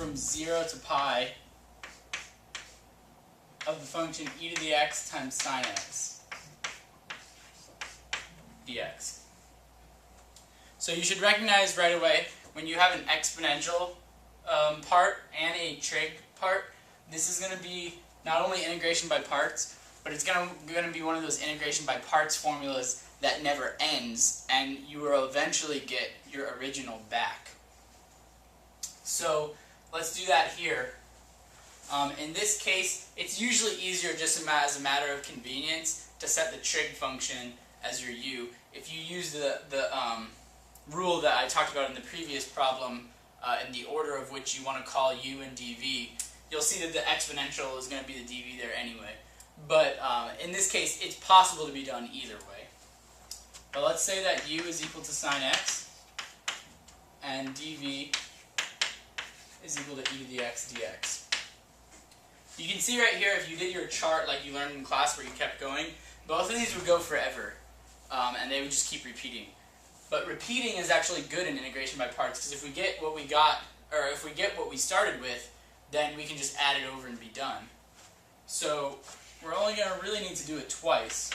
from 0 to pi of the function e to the x times sine x dx. So you should recognize right away when you have an exponential part and a trig part, this is going to be not only integration by parts, but it's going to be one of those integration by parts formulas that never ends, and you will eventually get your original back. So let's do that here. In this case, it's usually easier just as a matter of convenience to set the trig function as your u. If you use the rule that I talked about in the previous problem, in the order of which you want to call u and dv, you'll see that the exponential is going to be the dv there anyway. But in this case, it's possible to be done either way. But let's say that u is equal to sine x, and dv is equal to e to the x dx. You can see right here, if you did your chart like you learned in class where you kept going, both of these would go forever, and they would just keep repeating. But repeating is actually good in integration by parts, because if we get what we got, or if we get what we started with, then we can just add it over and be done. So we're only going to really need to do it twice.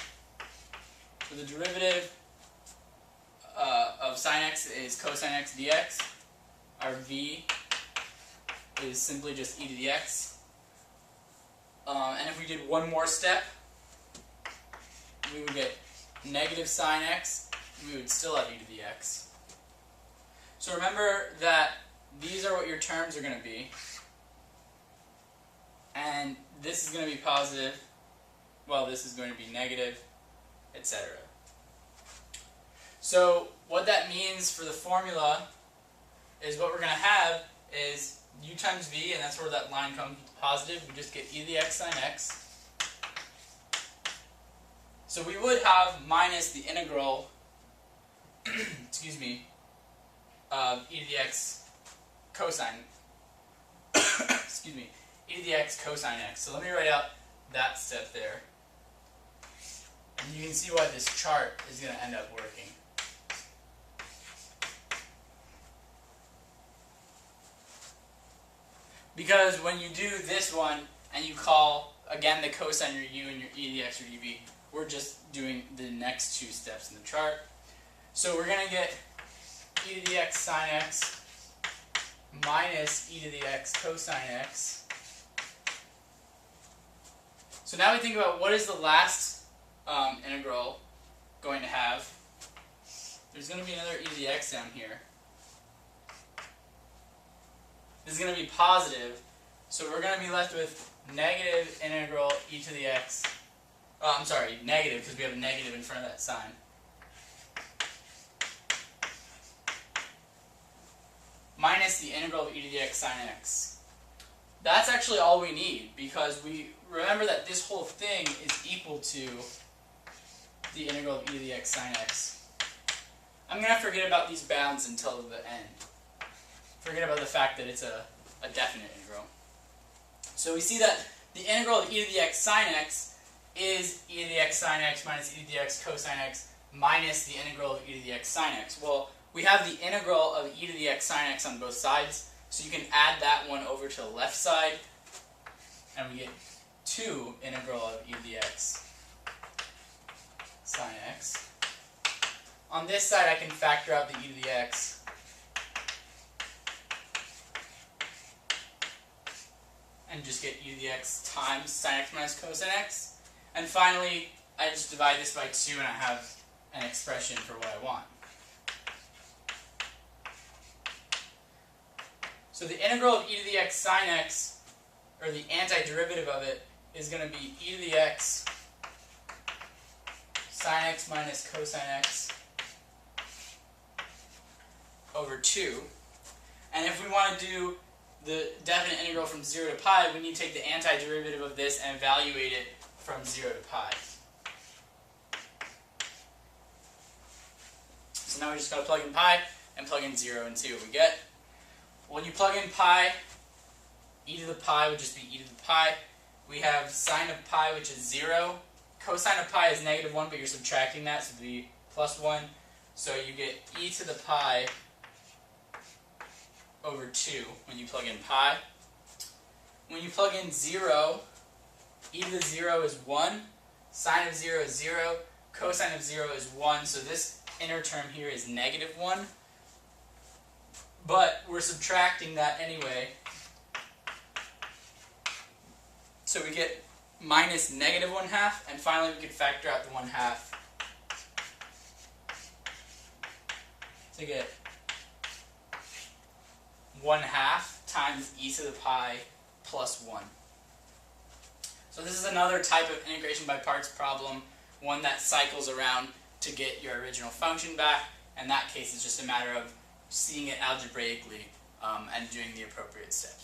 So the derivative of sine x is cosine x dx. Our v is simply just e to the x. And if we did one more step, we would get negative sine x, and we would still have e to the x. So remember that these are what your terms are going to be. And this is going to be positive, while this is going to be negative, etc. So what that means for the formula is what we're going to have is u times v, and that's where that line comes positive. We just get e to the x sine x. So we would have minus the integral, excuse me, of e to the x cosine, excuse me, e to the x cosine x. So let me write out that step there. And you can see why this chart is going to end up working. Because when you do this one, and you call, again, the cosine your u and your e to the x or dv, we're just doing the next two steps in the chart. So we're going to get e to the x sine x minus e to the x cosine x. So now we think about what is the last integral going to have. There's going to be another e to the x down here. This is going to be positive, so we're going to be left with negative integral e to the x. Oh, I'm sorry, negative, because we have a negative in front of that sign. Minus the integral of e to the x sine x. That's actually all we need, because we remember that this whole thing is equal to the integral of e to the x sine x. I'm going to forget about these bounds until the end. Forget about the fact that it's a definite integral. So we see that the integral of e to the x sine x is e to the x sine x minus e to the x cosine x minus the integral of e to the x sine x. Well, we have the integral of e to the x sine x on both sides, so you can add that one over to the left side, and we get 2 integral of e to the x sine x. On this side, I can factor out the e to the x. And just get e to the x times sine x minus cosine x. And finally, I just divide this by 2 and I have an expression for what I want. So the integral of e to the x sine x, or the antiderivative of it, is going to be e to the x sine x minus cosine x over 2. And if we want to do the definite integral from 0 to pi, we need to take the antiderivative of this and evaluate it from 0 to pi. So now we just got to plug in pi and plug in 0 and see what we get. When you plug in pi, e to the pi would just be e to the pi. We have sine of pi, which is 0. Cosine of pi is negative 1, but you're subtracting that, so it would be plus 1. So you get e to the pi over 2 when you plug in pi. When you plug in 0, e to the 0 is 1, sine of 0 is 0, cosine of 0 is 1, so this inner term here is negative 1. But we're subtracting that anyway, so we get minus negative 1/2, and finally we could factor out the 1/2 to get 1/2 times e to the pi plus 1. So this is another type of integration by parts problem, one that cycles around to get your original function back. In that case, it's just a matter of seeing it algebraically and doing the appropriate steps.